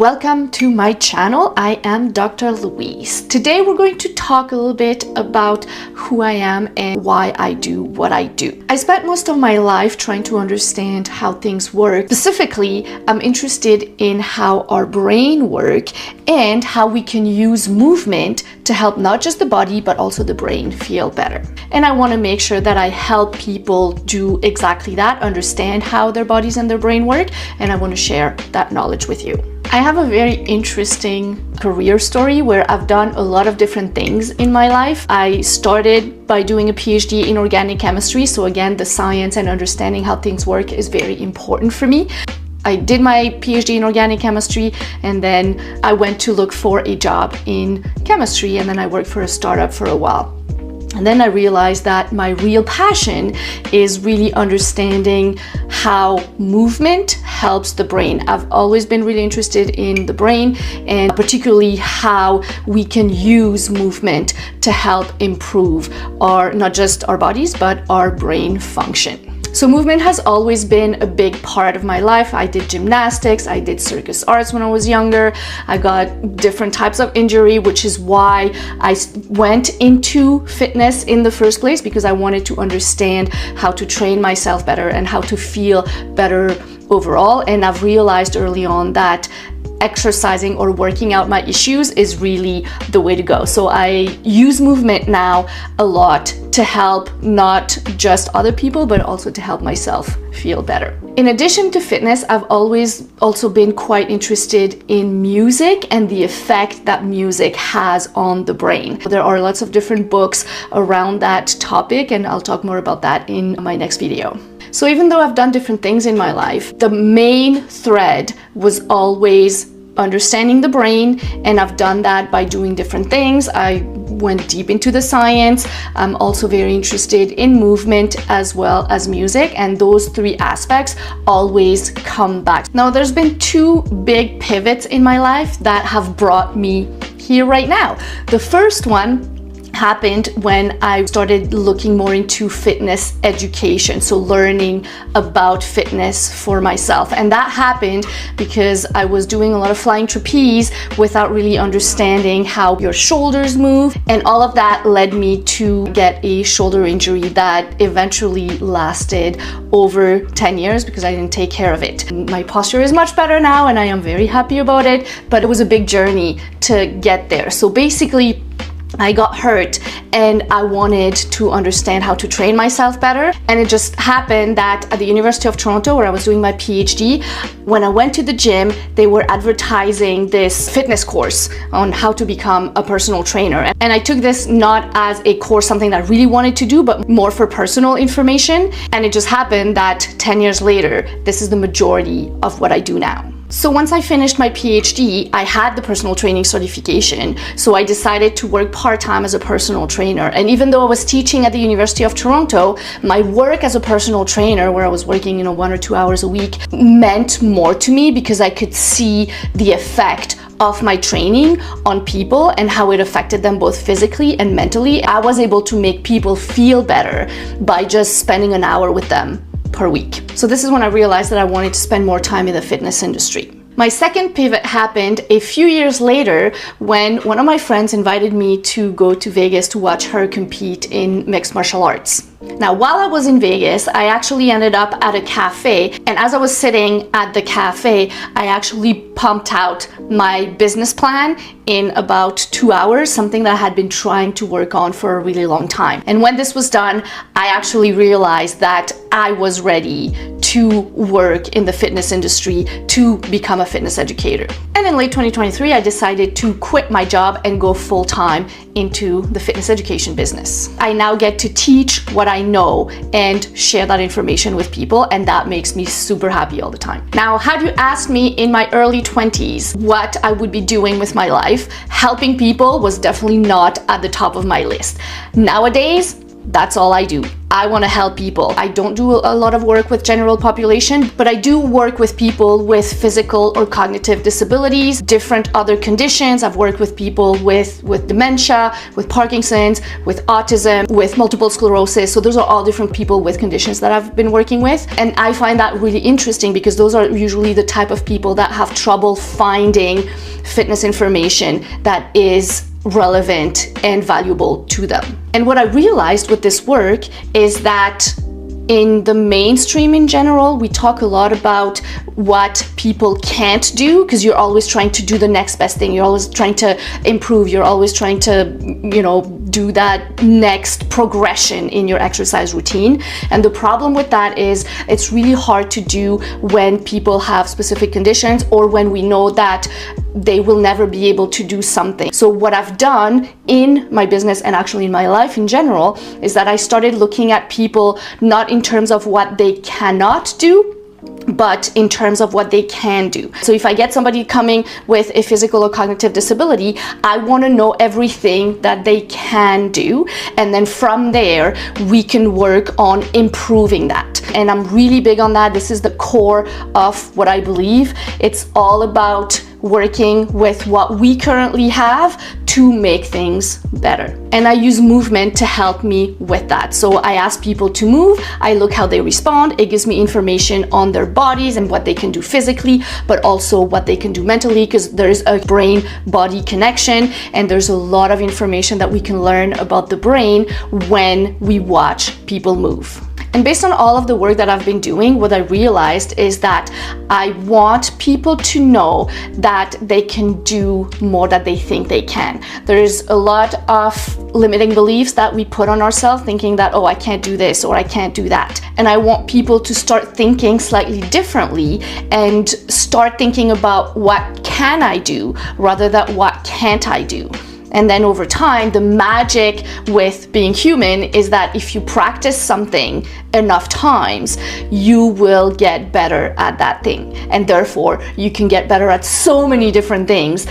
Welcome to my channel. I am Dr. Loïse. Today we're going to talk a little bit about who I am and why I do what I do. I spent most of my life trying to understand how things work. Specifically, I'm interested in how our brain works and how we can use movement to help not just the body but also the brain feel better. And I want to make sure that I help people do exactly that, understand how their bodies and their brain work, and I want to share that knowledge with you. I have a very interesting career story where I've done a lot of different things in my life. I started by doing a PhD in organic chemistry, so again, the science and understanding how things work is very important for me. I did my PhD in organic chemistry, and then I went to look for a job in chemistry, and then I worked for a startup for a while. And then I realized that my real passion is really understanding how movement helps the brain. I've always been really interested in the brain, and particularly how we can use movement to help improve not just our bodies, but our brain function. So movement has always been a big part of my life. I did gymnastics, I did circus arts when I was younger. I got different types of injury, which is why I went into fitness in the first place, because I wanted to understand how to train myself better and how to feel better overall. And I've realized early on that exercising or working out my issues is really the way to go. So I use movement now a lot to help not just other people, but also to help myself feel better. In addition to fitness, I've always also been quite interested in music and the effect that music has on the brain. There are lots of different books around that topic, and I'll talk more about that in my next video. So even though I've done different things in my life, the main thread was always understanding the brain, and I've done that by doing different things. I went deep into the science. I'm also very interested in movement as well as music, and those three aspects always come back. Now, there's been two big pivots in my life that have brought me here right now. The first one happened when I started looking more into fitness education, so learning about fitness for myself. And that happened because I was doing a lot of flying trapeze without really understanding how your shoulders move, and all of that led me to get a shoulder injury that eventually lasted over 10 years because I didn't take care of it. My posture is much better now and I am very happy about it, but it was a big journey to get there. So basically, I got hurt and I wanted to understand how to train myself better. And it just happened that at the University of Toronto, where I was doing my PhD, when I went to the gym, they were advertising this fitness course on how to become a personal trainer. And I took this not as a course, something that I really wanted to do, but more for personal information. And it just happened that 10 years later, this is the majority of what I do now. So once I finished my PhD, I had the personal training certification. So I decided to work part-time as a personal trainer. And even though I was teaching at the University of Toronto, my work as a personal trainer, where I was working, 1 or 2 hours a week, meant more to me because I could see the effect of my training on people and how it affected them both physically and mentally. I was able to make people feel better by just spending an hour with them per week. So this is when I realized that I wanted to spend more time in the fitness industry. My second pivot happened a few years later when one of my friends invited me to go to Vegas to watch her compete in mixed martial arts. Now, while I was in Vegas, I actually ended up at a cafe, and as I was sitting at the cafe, I actually pumped out my business plan in about 2 hours, something that I had been trying to work on for a really long time. And when this was done, I actually realized that I was ready to work in the fitness industry, to become a fitness educator. And in late 2023, I decided to quit my job and go full-time into the fitness education business. I now get to teach what I know and share that information with people, and that makes me super happy all the time. Now, had you asked me in my early 20s what I would be doing with my life, helping people was definitely not at the top of my list. Nowadays, that's all I do. I want to help people. I don't do a lot of work with general population, but I do work with people with physical or cognitive disabilities, different other conditions. I've worked with people with dementia, with Parkinson's, with autism, with multiple sclerosis. So those are all different people with conditions that I've been working with. And I find that really interesting because those are usually the type of people that have trouble finding fitness information that is relevant and valuable to them. And what I realized with this work is that in the mainstream in general, we talk a lot about what people can't do because you're always trying to do the next best thing. You're always trying to improve. You're always trying to, do that next progression in your exercise routine. And the problem with that is it's really hard to do when people have specific conditions or when we know that they will never be able to do something. So what I've done in my business and actually in my life in general is that I started looking at people not in terms of what they cannot do, but in terms of what they can do. So if I get somebody coming with a physical or cognitive disability, I want to know everything that they can do. And then from there, we can work on improving that. And I'm really big on that. This is the core of what I believe. It's all about working with what we currently have to make things better. And I use movement to help me with that. So I ask people to move, I look how they respond, it gives me information on their bodies and what they can do physically, but also what they can do mentally, because there's a brain-body connection and there's a lot of information that we can learn about the brain when we watch people move. And based on all of the work that I've been doing, what I realized is that I want people to know that they can do more than they think they can. There's a lot of limiting beliefs that we put on ourselves, thinking that, oh, I can't do this or I can't do that. And I want people to start thinking slightly differently and start thinking about what can I do rather than what can't I do. And then over time, the magic with being human is that if you practice something enough times, you will get better at that thing. And therefore, you can get better at so many different things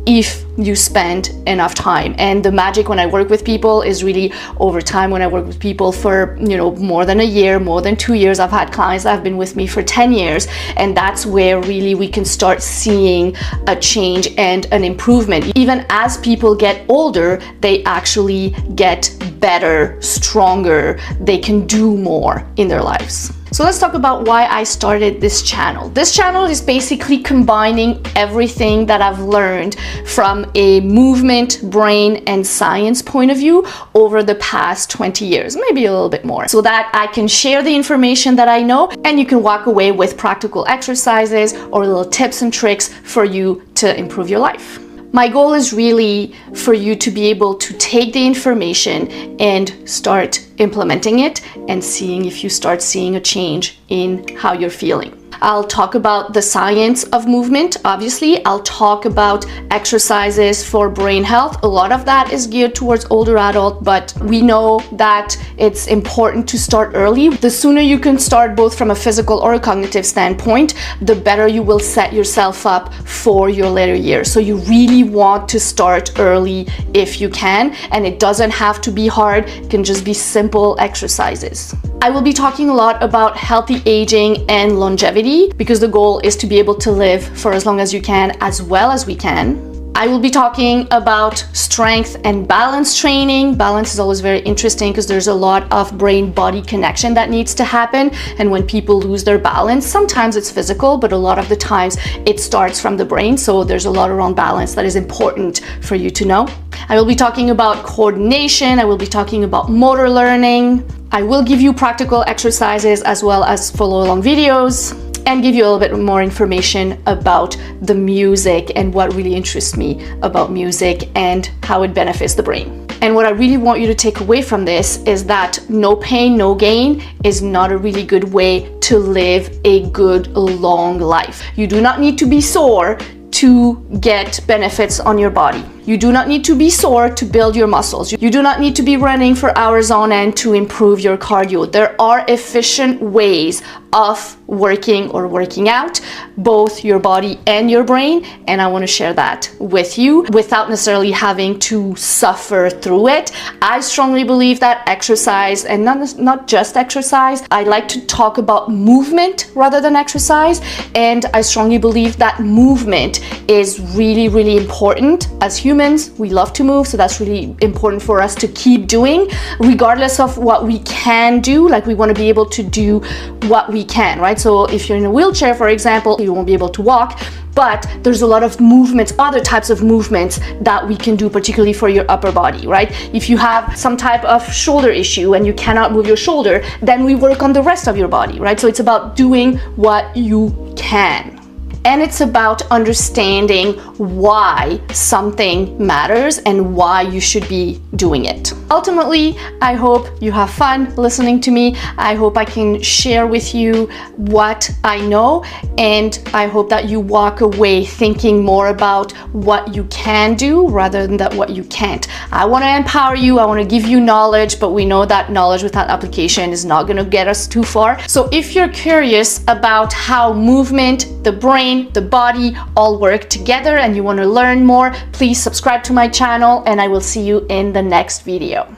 if you spend enough time. And the magic when I work with people is really over time. When I work with people for more than a year, more than 2 years, I've had clients that have been with me for 10 years, and that's where really we can start seeing a change and an improvement. Even as people get older, they actually get better, stronger, they can do more in their lives. So let's talk about why I started this channel. This channel is basically combining everything that I've learned from a movement, brain, and science point of view over the past 20 years, maybe a little bit more, so that I can share the information that I know and you can walk away with practical exercises or little tips and tricks for you to improve your life. My goal is really for you to be able to take the information and start implementing it and seeing if you start seeing a change in how you're feeling. I'll talk about the science of movement, obviously. I'll talk about exercises for brain health. A lot of that is geared towards older adults, but we know that it's important to start early. The sooner you can start, both from a physical or a cognitive standpoint, the better you will set yourself up for your later years. So you really want to start early if you can, and it doesn't have to be hard. It can just be simple exercises. I will be talking a lot about healthy aging and longevity because the goal is to be able to live for as long as you can, as well as we can. I will be talking about strength and balance training. Balance is always very interesting because there's a lot of brain-body connection that needs to happen. And when people lose their balance, sometimes it's physical, but a lot of the times it starts from the brain. So there's a lot around balance that is important for you to know. I will be talking about coordination. I will be talking about motor learning. I will give you practical exercises as well as follow-along videos, and give you a little bit more information about the music and what really interests me about music and how it benefits the brain. And what I really want you to take away from this is that no pain, no gain is not a really good way to live a good, long life. You do not need to be sore to get benefits on your body. You do not need to be sore to build your muscles. You do not need to be running for hours on end to improve your cardio. There are efficient ways of working or working out both your body and your brain, and I want to share that with you without necessarily having to suffer through it. I strongly believe that exercise, and not just exercise, I like to talk about movement rather than exercise, and I strongly believe that movement is really, really important. As humans, we love to move, so that's really important for us to keep doing, regardless of what we can do. Like, we want to be able to do what we can, right? So if you're in a wheelchair, for example, you won't be able to walk, but there's a lot of movements, other types of movements that we can do, particularly for your upper body, right? If you have some type of shoulder issue and you cannot move your shoulder, then we work on the rest of your body, right? So it's about doing what you can. And it's about understanding why something matters and why you should be doing it. Ultimately, I hope you have fun listening to me. I hope I can share with you what I know, and I hope that you walk away thinking more about what you can do rather than that what you can't. I want to empower you. I want to give you knowledge, but we know that knowledge without application is not going to get us too far. So if you're curious about how movement, the brain, the body all work together and you want to learn more, please subscribe to my channel, and I will see you in the next video.